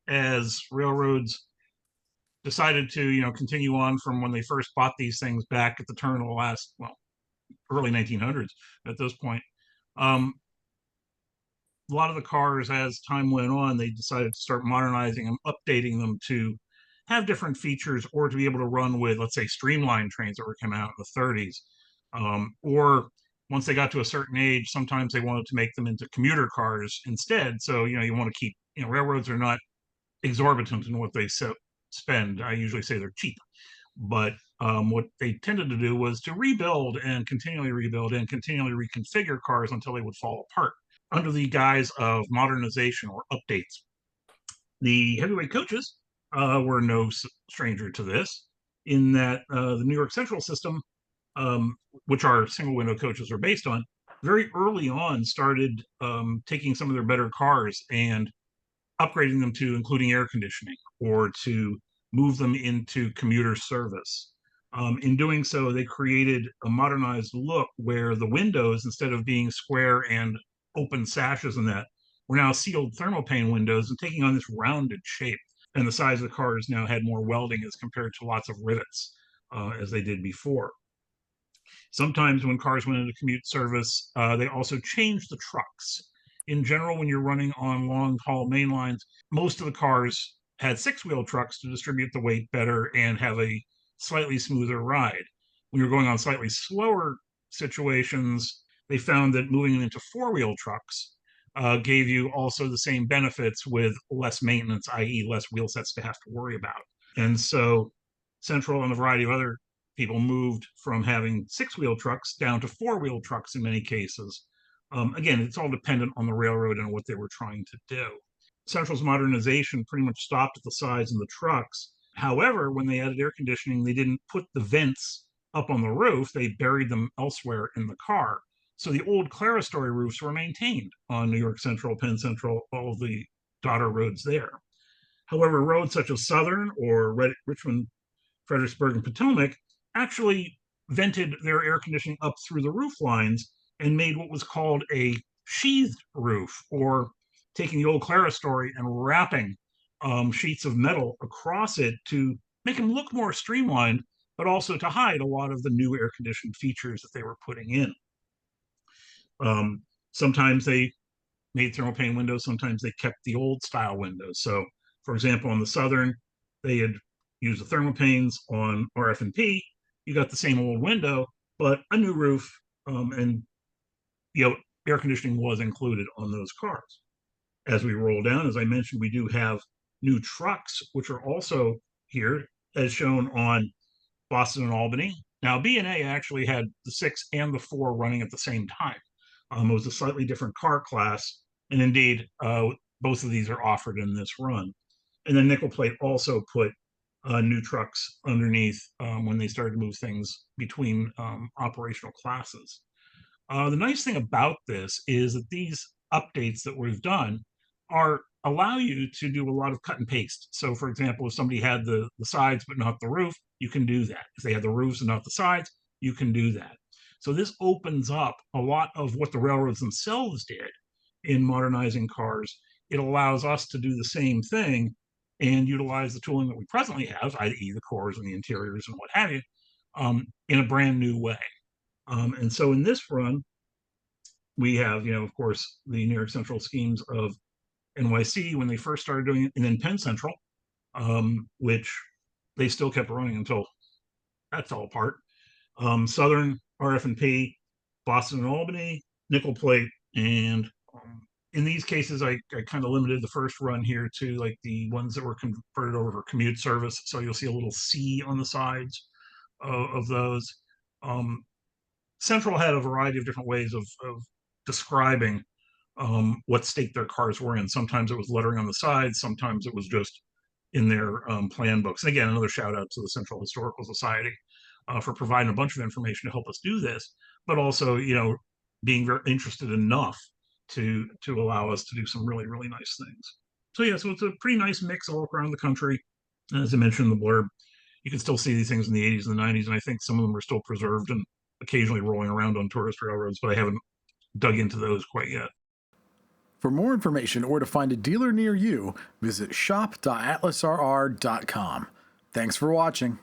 as railroads decided to, continue on from when they first bought these things back at the turn of the last, well, early 1900s at this point. Um, a lot of the cars, as time went on, they decided to start modernizing them, updating them to have different features or to be able to run with, let's say, streamlined trains that were coming out in the 30s. Or once they got to a certain age, sometimes they wanted to make them into commuter cars instead. So, you want to keep, railroads are not exorbitant in what they spend. I usually say they're cheap. But what they tended to do was to rebuild and continually reconfigure cars until they would fall apart under the guise of modernization or updates. The heavyweight coaches were no stranger to this, in that the New York Central system, which our single window coaches are based on, very early on started taking some of their better cars and upgrading them to including air conditioning or to move them into commuter service. In doing so, they created a modernized look where the windows, instead of being square and open sashes and that, were now sealed thermopane windows and taking on this rounded shape. And the size of the cars now had more welding as compared to lots of rivets as they did before. Sometimes when cars went into commute service, they also changed the trucks. In general, when you're running on long haul main lines, most of the cars had six-wheel trucks to distribute the weight better and have a slightly smoother ride. When you're going on slightly slower situations, they found that moving into four-wheel trucks gave you also the same benefits with less maintenance, i.e. less wheel sets to have to worry about. And so Central and a variety of other people moved from having six-wheel trucks down to four-wheel trucks in many cases. Again, it's all dependent on the railroad and what they were trying to do. Central's modernization pretty much stopped at the sides of the trucks. However, when they added air conditioning, they didn't put the vents up on the roof. They buried them elsewhere in the car. So the old clerestory roofs were maintained on New York Central, Penn Central, all of the daughter roads there. However, roads such as Southern or Richmond, Fredericksburg, and Potomac actually vented their air conditioning up through the roof lines and made what was called a sheathed roof, or taking the old clerestory and wrapping sheets of metal across it to make them look more streamlined, but also to hide a lot of the new air conditioned features that they were putting in. Sometimes they made thermopane windows, sometimes they kept the old style windows. So, for example, on the Southern, they had used the thermopanes. On RF&P, you got the same old window, but a new roof, and air conditioning was included on those cars. As we roll down, as I mentioned, we do have new trucks, which are also here, as shown on Boston and Albany. Now, B&A actually had the 6 and the 4 running at the same time. It was a slightly different car class, and indeed, both of these are offered in this run. And then Nickel Plate also put new trucks underneath when they started to move things between operational classes. The nice thing about this is that these updates that we've done allow you to do a lot of cut and paste. So, for example, if somebody had the sides but not the roof, you can do that. If they had the roofs and not the sides, you can do that. So this opens up a lot of what the railroads themselves did in modernizing cars. It allows us to do the same thing and utilize the tooling that we presently have, i.e. the cores and the interiors and what have you, in a brand new way. And so in this run, we have, of course, the New York Central schemes of NYC when they first started doing it, and then Penn Central, which they still kept running until that fell apart. Southern, RF&P, Boston and Albany, Nickel Plate, and in these cases, I kind of limited the first run here to like the ones that were converted over for commute service. So you'll see a little C on the sides of those. Central had a variety of different ways of describing what state their cars were in. Sometimes it was lettering on the sides, sometimes it was just in their plan books. And again, another shout out to the Central Historical Society for providing a bunch of information to help us do this, but also, being very interested enough to allow us to do some really, really nice things. So yeah, so it's a pretty nice mix all around the country. And as I mentioned in the blurb, you can still see these things in the 80s and the 90s, and I think some of them are still preserved and occasionally rolling around on tourist railroads, but I haven't dug into those quite yet. For more information or to find a dealer near you, visit shop.atlasrr.com. Thanks for watching.